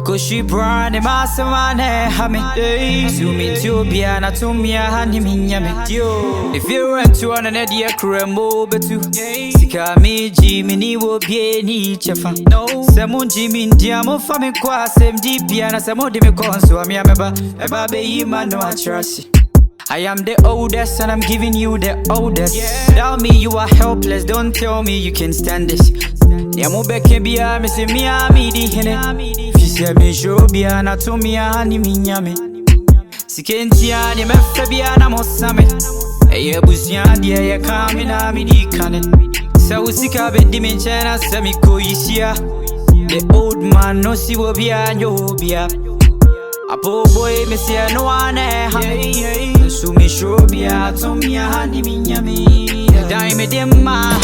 Akoshi brand e masamane hame. Zoom into biana to me a honey minyame. If you run to an idea cremo betu. Sika me Jimmy wo be ni chefa. No, Samon Jimmy Diamo fame kwa sem deep biana samo de me conso ami ameba. Eba be man no trust. I am the oldest and I'm giving you the oldest. Without me you are helpless, don't tell me you can stand this. Yamo beke bia me se mi ami di hene. Fisi me show bia na to mi ani minyame. Sikentia ni me fe bia na mosame. Eye busia dia ye kame na mi di kane. Sa usika be di menchena se mi ko yisia. The old man no si wo bia nyo bia. Apo boy me say no one so me show bia to me handi minyame. Dai me dem ma.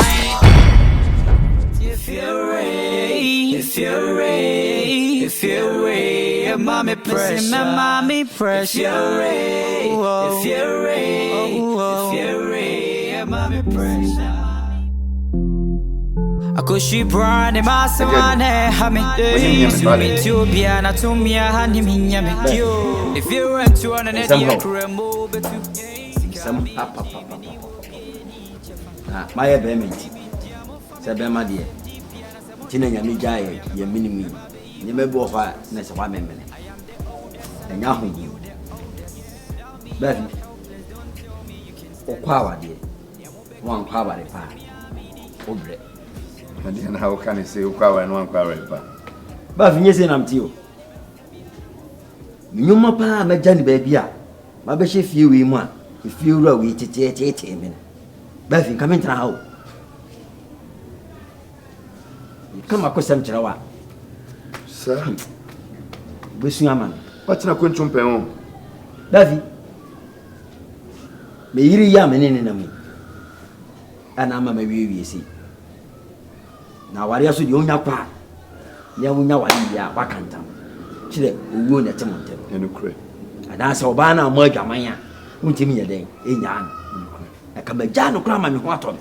If you're ready, if you're ready, if you're ready, mommy press, mommy press. If you're ready, if you're ready, if you're ready, mommy press. Akoshi brand e masamane hame. Zoom into biana to me a honey minyame. If you run to an idea cremo betu. Some papa. My baby, Sabema dear. Tina Yamijay, your minimi. You may go for next 1 minute. And Yahoo. Baby. O power dear. One power the pie. Obre. And how can I say Ukawa and one power? But yes, I'm to you. You mapa, my Johnny baby. My best if you want. If you row it, it's 8 minutes. But come into the house. Come across some charawa. Sir, Wish you a man. what's not going to pay home? Davy. Me yiri ya menene na me. Ana ama mawie see. Na wari aso de onya kwa. Ya wonya wari ya wakanta. Chire owo na temontem. You know, Ada sa oba na mo adwaman a. Untimi ye den enya an. E ka magya no kra ma me ho ato.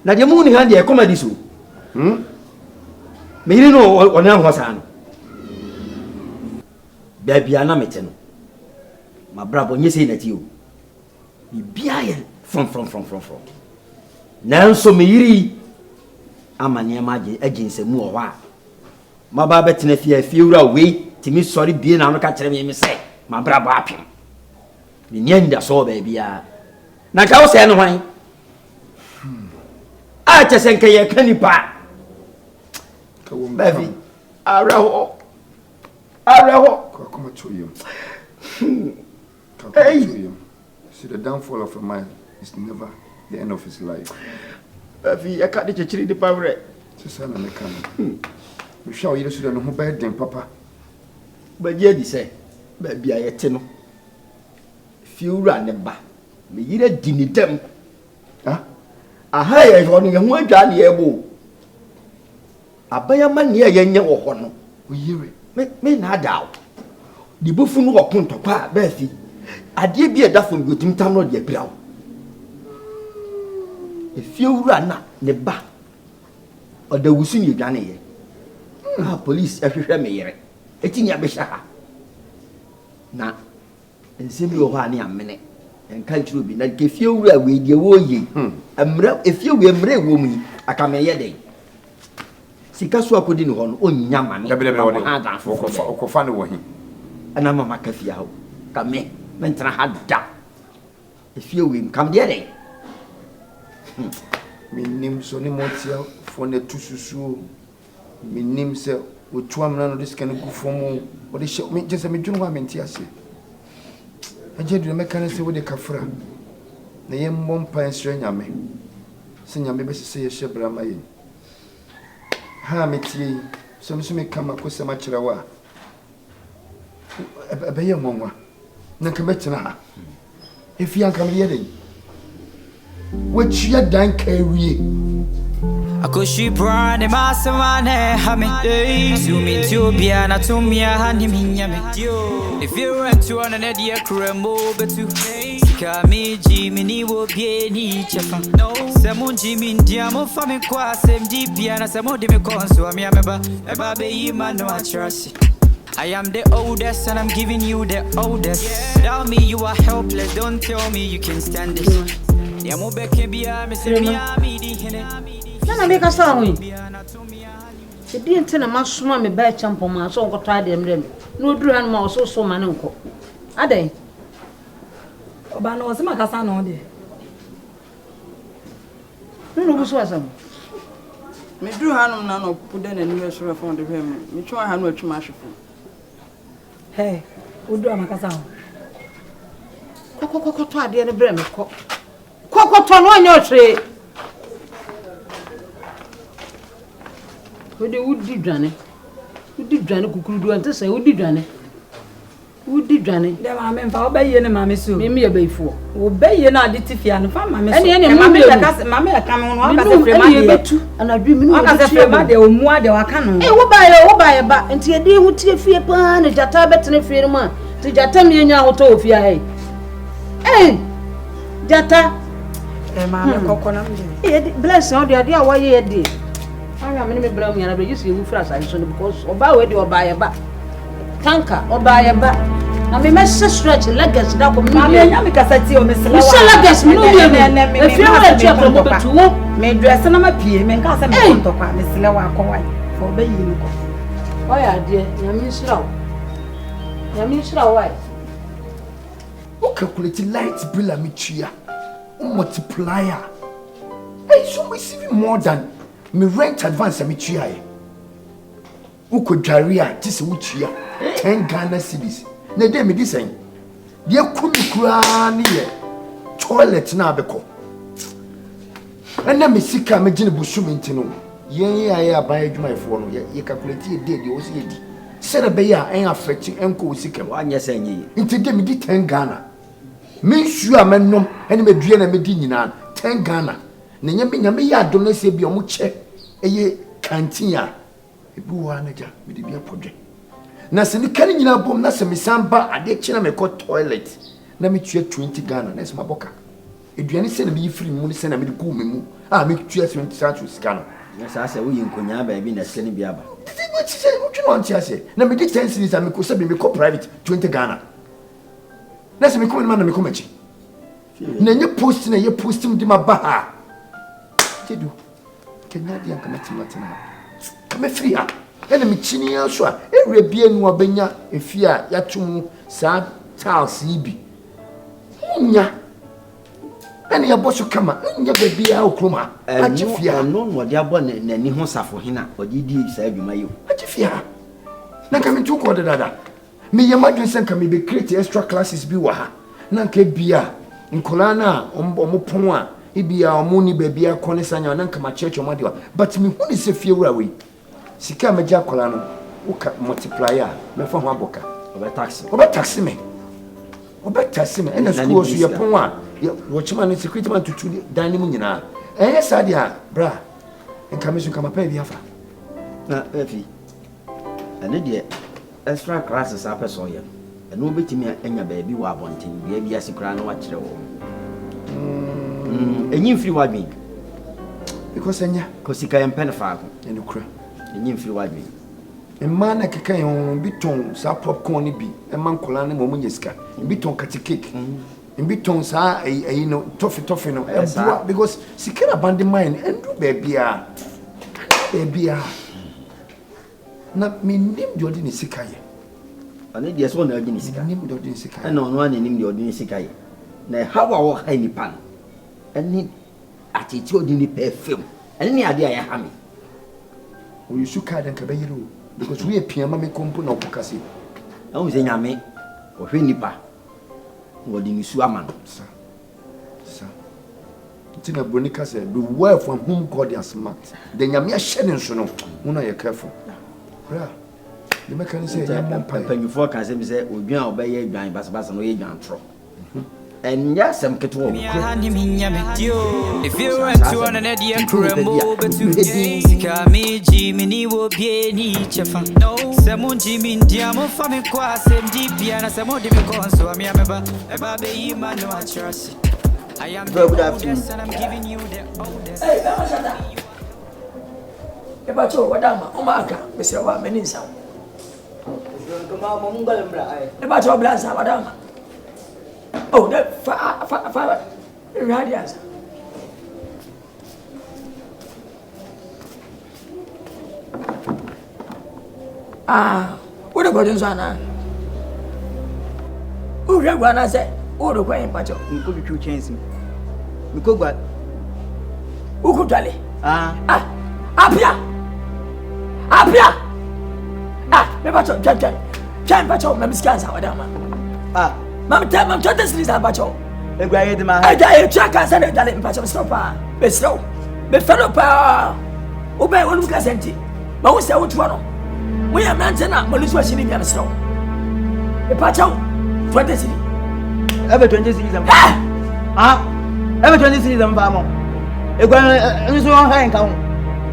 Na de mu ni ha de comedy so. Me yiri no ona ho sa no. Bia na mete no. Ma brabo nyese na ti o. Bia ye from. Nanso me yiri amane ma aginsemu o wa. Ma ba betena fie wura we timi sori bie na no ka kire me se ma brabo apem. Me nyanda so ba bia. Na ka wo se no hwan? A chese nke ye kanipa. Ka wo Baby. Araho. Come to you. Hey. See, the downfall of a man is never the end of his life. Baby, I can't get you the power. Sister, I'm a can. We shall you should know better than Papa. But ye say, baby, I tell if you run them back, me either dinner them. A higher running and one jolly able. A buy a man near Yanya or Hono. We hear it. Me not doubt. The buffon or punto pa, Bethy. I did be a duffin with him town or the brow. If you run up the back, or the Wusin you done here. Police everywhere me. It's in your besha. Now, and simply over a minute. And can't you be like if you were with your way? If you were a brave woman, I come a day. Sikaswa couldn't run on Yaman. For fun away. And I'm a macafia. Come me, mentra had that. If you will come the day. Me name so ni motia for the tususu. Me name se o tuamna no this can go for mo. But they me just me dwun wa mentiase. I just do make can say with the kafra. Na yem bompa ensre nyame. Se nyame be se ye hyebra ma ye. Ha metie so me so me kama ko se ma kire wa. Ebe ye nwanwa. Na ka metina ha. If you come here then. Which you done carry? Akoshi brand e masamane hame. Zoom into biana to me a honey minyame. If you run to an idea cremo betu. Sika me Jimmy ni wo bie ni chefa. No, Samu Jimmy Diamo for me kwa sem deep and Samu de me conso me ameba. Eba be yi man no atrasi. I am the oldest and I'm giving you the oldest. Without me you are helpless. Don't tell me you can stand this. Yamo beke bia me se bia me di hene. Na make a song. The dear tenor must swim me by champ on my song or try them. No drum more so man uncle. Are they? Obano was my cousin on there. No, who was them? Me drew Hanum Nano put in a new restaurant for the room. Me try Hanum to mash. Hey, who do my cousin? Coco tried the other brim. Coco turn on your tree. Who did Johnny? Who did Johnny? Who do to say who did Johnny? Who did Johnny? There are men for obey and mammy soon. Me a bay for. Obey you not the Tiffy and farm mammy. Any mammy, mammy, I come on one as a free and I dream as a free mother or more than I can. Hey, what buy a bat until a day would see a fear pan, a jata better than a free man. To jata me and your toe, hey. Hey, jata. Mamma coconut. Bless all the idea why you did. I am in the brown and I used to fresh. I should because or buy or buy a bat. Tanker or buy a bat. I may mess stretch leggings that will be because I see Miss Leggings. If you are a chapel to walk, may dress and I'm a pea, may cast a man to Miss Lewa for baby. Why are dear? Yamin Slow. Yamin Slow, why? Who calculate light bill and me multiplier? I so receiving more than me rent advance and me chia. Who could jaria this wuchia 10 Ghana cedis. Na dey me this saying. Dey kumi kura ni ye toilet na abeko. Na me sika me gine busu me ntino. Yen aye aban adwuma efo no ye calculate ye dey dey o se ye di. Se na be ya en affect enko sika wa anya say nye. Nti dey me di 10 Ghana. Me nsu a mennom ene me due na me di nyina 10 Ghana. Na nyame ya adom na se bi o mu che eye canteen a ebi wa na ja me di bia podwe. Na se ni kan nyina bom na se me samba ade kina me ko toilet na me tue 20 Ghana na se maboka. Eduane se na me yifiri mu ni se na me di go me mu a me tue 20 satu sika no. Na sa se wo yinkonya ba bi na se ni bia ba. What say what you want to say? Na me di 10 cedis a me ko se be me ko private 20 Ghana. Na se me ko man na me ko machi. Na nye post na ye post mu di ma ba ha. Tedu. Kenya di anka matina. Kame free ha. Ena me chini so a ewre bia nu obenya efi a yatum sa tiles ibi. Nya. Ena ya boso kama nya ba bia okroma. Agifia no no de abo na ni ho safo hina odi di sa adwuma yo. Agifia. Na kame tu ko dada. Me yema sen kame be create extra classes bi wa ha. Na nka bia nkola na omo pon a ibia omo ni ba bia kone sanya na nka ma church omo de wa. But me hu ni se fie wura we. Sika meja kola no uka multiplier me fa ho aboka oba taxi me ena school so ye pon a wo chima no security man tutu dan ni mu nyina eh sadia bra enka me so kama pa bia fa na FIE ane de extra classes a person ye eno obetimi anya ba bi wa abonten bia bia sikura no wa kire wo enyi mfiri wadwen because enya ko sika yem pen fa ko enu kura enyi mfiri wadwen emma na keka yon bi ton sa popcorn ni bi emma nkola na mo nyesika bi ton kati cake bi ton sa ayi no toffee no ebua because sikira band mine endu baby na minim de odi ni sika ye ane de so na odi ni sika minim de odi ni sika na ono ane nim de odi ni sika ye na hawa wo hai ni pan ane atiti odi ni perfume ane ni ade ya hami o yusu card nka be yiro because we piama me kompo na okukase na wo ze nyame o hwe nipa odi ni su ama no sa tina bronika say the word from whom God has marked the nyame ahye nso no una ye careful bra the mechanic say ya monpa panyufo kan say me say odwan obeye adwan basabasa no ye dwan tro and yes, I'm get one. If you want to an idea, Crumbo, but to Sikami, Jimmy will be any chefan. No, Samu Jimmy, Diamo, Family Quas, and deep piano, some more difficult. So I'm a baby, man, no, I trust. I am the oldest, and I'm giving you the oldest. Hey, Bacho, what am I? Omaka, Mr. Menisa. The Bacho Blasa, Madame. Oh, that fire radiance. What about Zana? Who read what I said? Oh, the way, Bacho. You could be changing. You could what? Who could tell it? Apia! Me Bacho, Jan Bacho, Mamma Scansa, Madame. Mamma, tell them to this is Bacho. The guy in my head, I check us and I didn't patch of stopper. Be slow. Be fellow power. Obey one look as empty. But we say which one? We are Mantana, Moluswa Sini and Snow. The Pacho, 20 city. Ever 20 cities and ever 20 cities and Bamo. A grand is one hang count.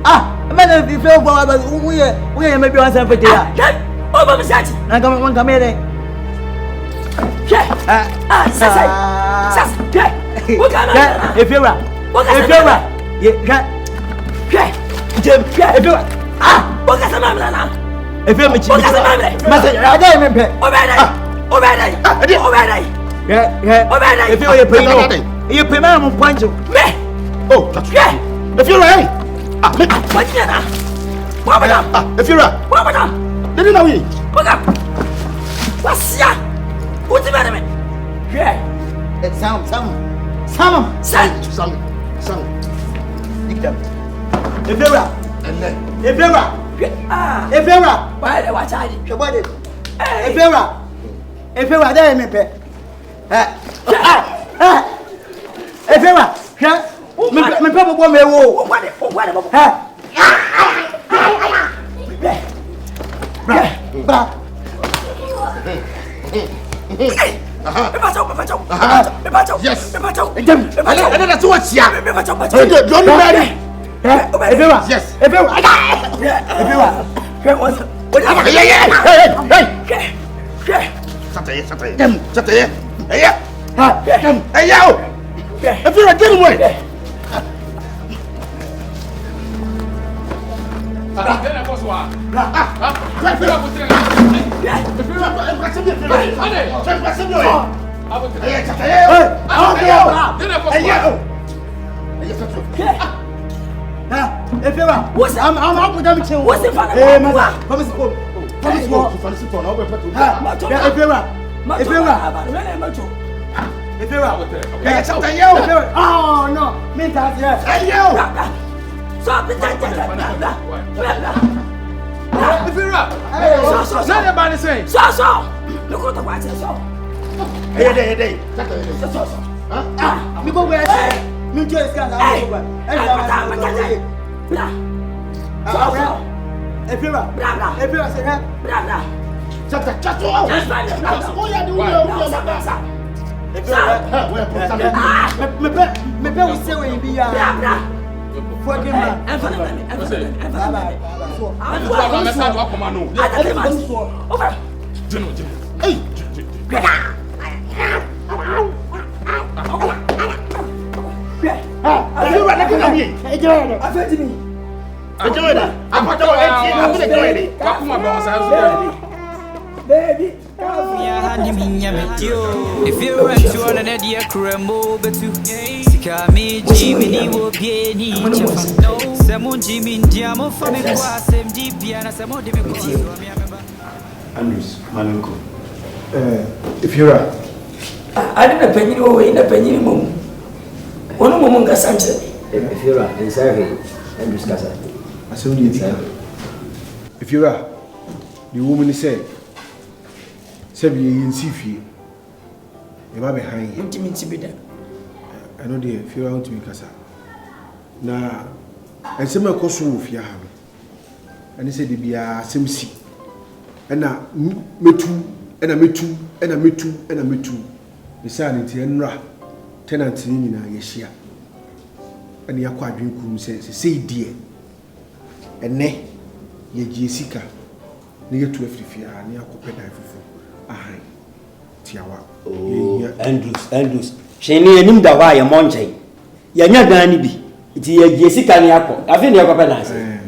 A man of the flow, but we are maybe one for the oh, Mamma Sati. I come one come here. If you're right, if you're what's the matter, man? Yeah. It's some. If you're right, why the watch I did? If you're right, there, me pet. If you're right, my papa won't be yes. That's what's here. Don't marry. Yes. If you run to an idea, Crumbo, but to Sikami, Jimmy will be any chefan. No, Samu Jimmy, Diamo, Family Quas, and deep piano, some more difficult. Andrews, Manunko. If you're right, I didn't penny away in a penny moon. One woman got something. If you're right, and say, Andrews Casa. I saw you. If you're right, the woman said, "Seven years in Sifi, you might be hanging. I know the if you're out to me, Casa. Now, and some of course, if you have, and he said, "Be a same sea." And now, me too, and I me too, and I me too, and I me too. Beside it, Enra, tenant in a year. And you are quite drinking, say, dear. And ne, ye Jessica, near 12 feet, and you are cooperative for. Aye, Tiawa. Oh, Andrews. She near him the wire, Monte. You're not going to be. It's ye Jessica Niaco. I think you're cooperative.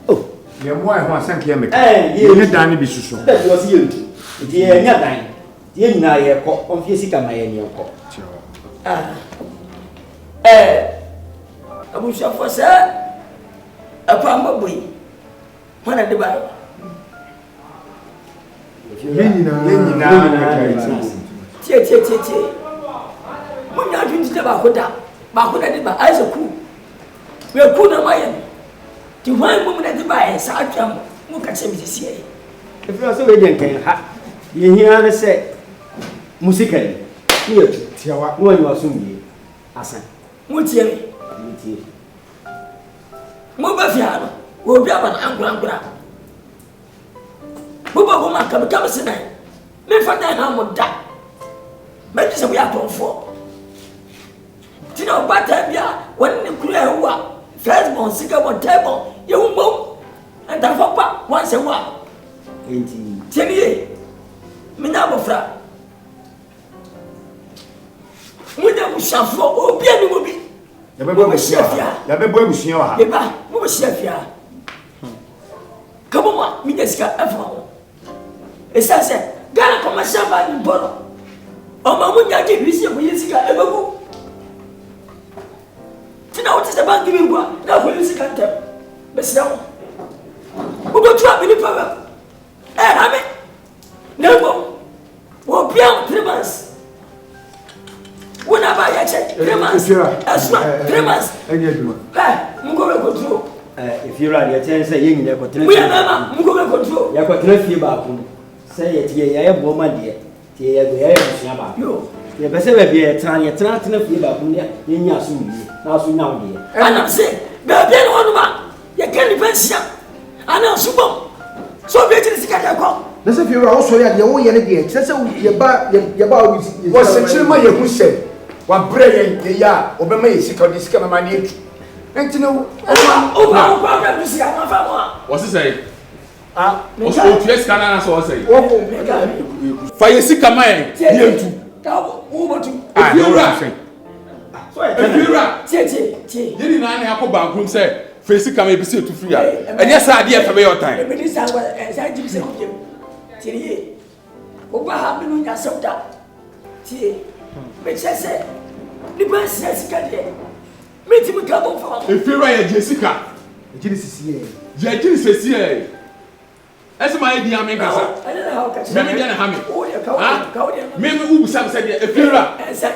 Oh, you're more than thank you. You're not going to be so. That was you. It's ye not dying. You know, you're on Jessica, my any of I wish I was a palm boy. When I devour. When you're doing the Bakuda, I so cool. We are cool on my end. To one woman at the buy, Sarkam, look at him this year. If you are so radiant, you hear her say, Musical, here, Tiawa, when you are soon, Asa. Mutier. Mobafiano will be about Angra. Boba woman come tonight. Me for that I would die. Maybe some we are for. Tino Batabia, when the clear first born, second one table, you won't move. And I for once a while. Indeed. Jenny, Minabofra. We never shall for Obian will be. The baby was here. We were chef here. Come on, Mineska F1. It says, Gana come a shamba in Boro. Oh, Mamunya gave you Weezy ever go. Tina, what is the bank giving one? Now for Weezy can't tell. But now, we go trap in the power. I mean, no, we'll be out 3 months. When I buy a check, 3 months. That's right, 3 months. If you're right, you're telling say you never control. We are control. You control feedback. Say it here, I have woman dear. You better be a trying to feedback in your soon. Now, soon now, dear. And I'm saying, baby, one man, you can't pension. I know super. So, better to get a call. Let's if you're also at your own energy. That's your bar was a children who said, what brilliant they are, Obama is sick of this kind of money. And to know, what's it say? Also, yes, can I also say? Fire sick a man, here too. I know what I'm saying. You didn't have a back room, say, facing come be to free. And yes, I did for your time. Oba ha me no nya sewda tie me chese ni ba sika de me ti me ka bo fa if you are Jessica Jiri sisi e ese my di amen kasa me dey na ha me me ubu sam say dey if you are esa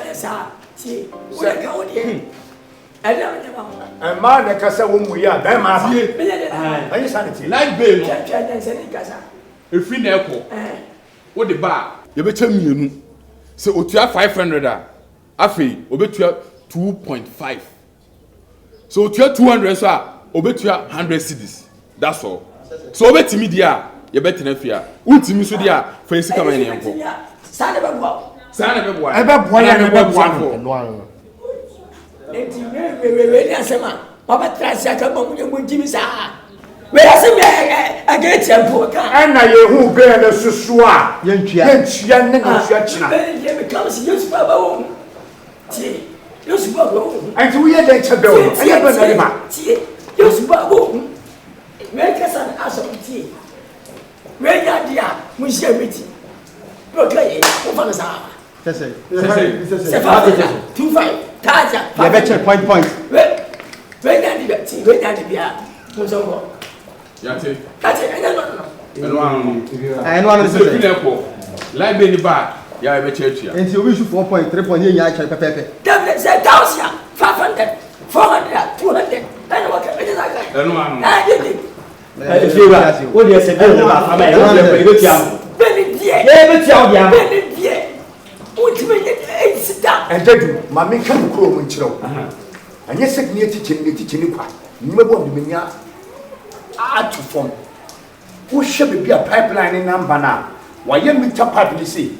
tie wo dey ka wo dey ada me ma and man na kasa wo mu ya dan ma me dey ayi sanity like bail no say ni kasa if you na ko what the bar? You better me so otua 500 afi obetua 2.5 so otua 200 so obetua 100 cedis that's all so obetimi dia you better na fia untimi so dia fa esi kama ne enko sana be boa ya ne boa no enti we ni asema baba trasi aka ba mu jimi sa we asem ya get tempo ka ana ye hu be na susu a yentua ne na susu china ye me come see you baba wo ti you su baba wo anti we ye dey chebe wo aye ba na ma ti you su baba wo me ka san aso ti we ya dia mu share miti no ka ye o fa na sa say 25 taja ye be check point we ya dia ti we ya dia mo so ko yate kate no eno anu se fi na ko like be ni ba ya be chechia enti obi su 4.3 point ye nya cha pepepe devil say 1000 500 400 200 and what can be that eno anu if you are what you say be ba ama e wo be tia be die ye be tia dia be die ultimate e sita endedu ma me kan kuro mu nchiro anya sek ne tichi ni kwa nimebo ndimenya atu form wo hwe be bia pipeline number na wa ye meter pipe ni see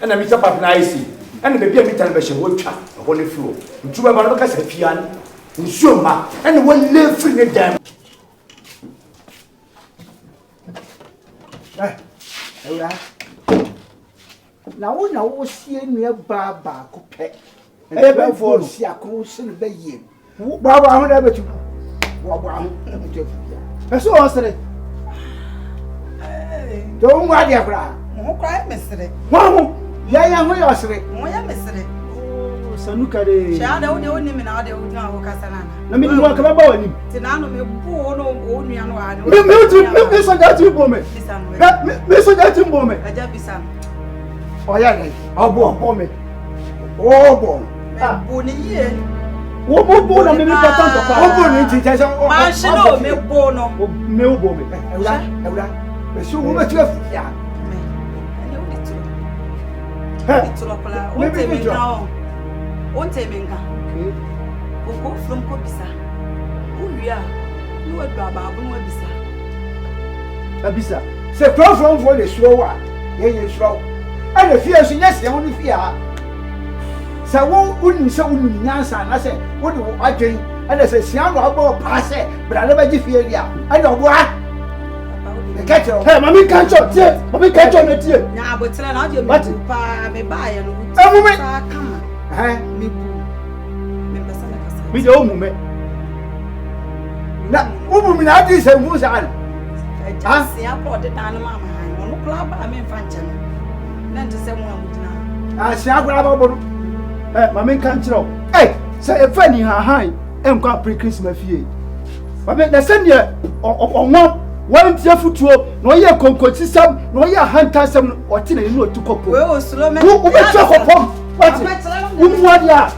na meter pipe na IC And the baby television will chat upon the floor. Two of our cats have yan, and Shuma, and one live free the dam. Now, we know see near Baba Coupet. Ever for Siacos and the year. Baba, I would ever to. That's all I said. Don't worry, Abra. Mo cry, Mr. Wow, yeah, we are saying. Moya Mr. Sanuka de Shadow, the only man out there would know Casana. let me walk about him. Tinano, me poor, only and one. Miss a dirty woman. Miss a dirty woman. I just be some. Oh, yeah, oh, boy, oh, boy. Only year. What more born on the Patan? Marshall, me bono. No woman. But so much of ya. Maybe now. Won't take me now. Go from Cobisa. Oh, yeah. No, Baba, no, Abisa. Say, from for the slow one. Yeah, slow. And the fear, yes, the only fear. So, wouldn't so Nkansah, I said, what do I drink? And I said, Siam, I'll go pass it, but I never give you. I don't what. Catch her. Hey, Mammy, catch up, dear. Mammy, catch on the dear. Now, but tell her, you want to buy and come. Me the old woman. Now, woman, I did say, who's on? I see, I bought the animal. No club, I mean, function. Then to say one would now. I see, I grab a Mammy can't tell. Hey, say a friend in her high and got pre Christmas fee. But the same year or not. One tearful tour, no year concord system, no year hunter some or tin and no to couple. Well, slow man, who will talk upon what? What ya?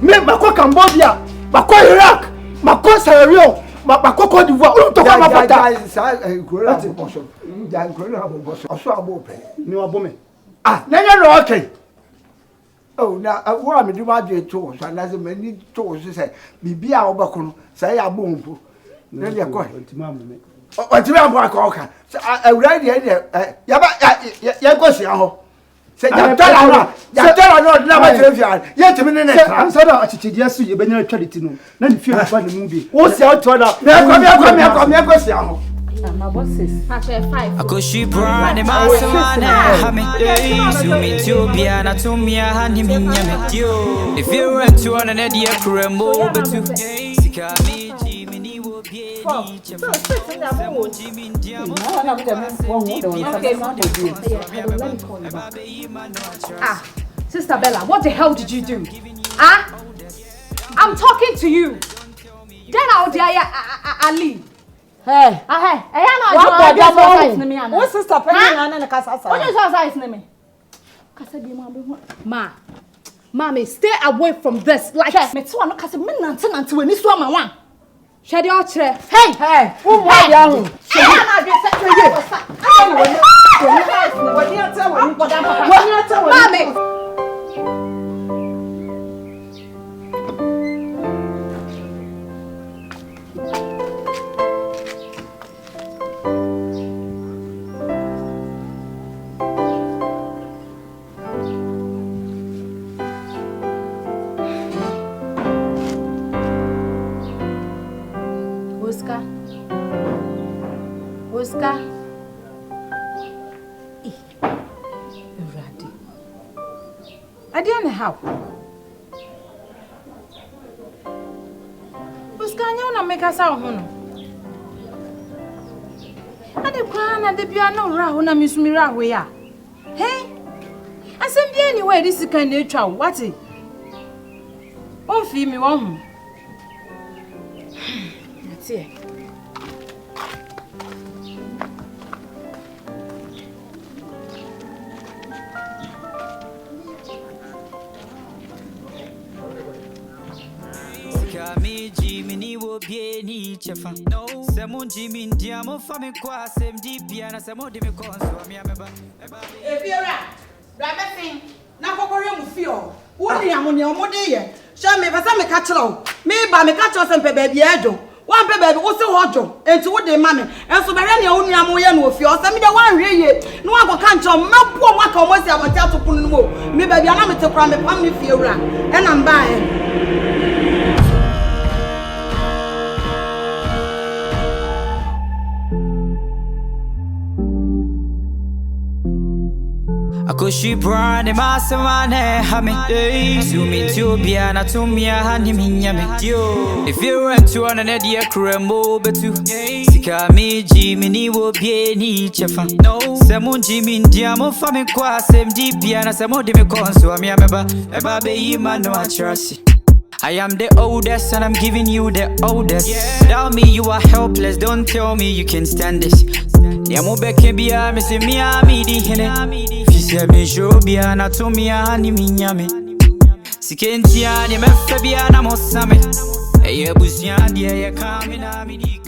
Me, Mako Cambodia, Mako Iraq, Mako Sierra Leone, Mako Cote d'Ivoire, who talk about that? Ah, no, okay. Oh, now, what am I doing? Tours, and as a many tours, say, be our Bacono, say a boom. Then you're going. What you have work, okay? So I read here. Go see how. Say, tell her, never yet a minute. I'm sorry, I should yes, you been a charity. None if you have the movie. What's your turn? Come here, go see how. I could she brand him out of my name. You meet you, Biana to me, and him in you. If you rent to an idea, Cremo, but to Sika me, Jimmy will be Ah, Sister Bella, what the hell did you do? Ah? I'm talking to you. Then I'll Ali. Hey, What's the stop? Mommy, stay away from this. Like, me too, I'm not casting until when this woman one. Shed your chair. Hey, Who are you? Mommy. Oscar. Ready. I didn't how. Oscar, you not make us out. And the crown and the piano round and Miss Mira, we are. Hey, I send you anyway. This is kind of nature. What's it? Oh, feed me one. That's it. Me Jimmy will be any chefa. No, Samon Jimmy Diamo family qua, same deep piano, some of them console me. If you're right, Rabbit, now for you feel. What do you want your mother? Show me if I catch low. Me by me catch us and baby Edo. One baby, what's the water? And to what they mammy, and so by any only amoyan with your send me the one really. No one can't tell me poor work or was I tell to put more. Maybe I'm not to cram a family fear and I'm buying. Akoshi brand masamane hame zoom into biana to me hani minyame dio if you run to an edia kremo betu sika mi jimini wo bie ni chefa no semu jimi ndiamo fami kwa sem di biana semu de me konso ami ameba eba be yima no atrasi I am the oldest and I'm giving you the oldest. Tell me you are helpless, don't tell me you can stand this. Yamo beke bia me se mi amidi hene. Fise me show bia na to mi ani minyame. Sikentia ni me fe bia na mosame. Eye busia dia ye kami na mi di.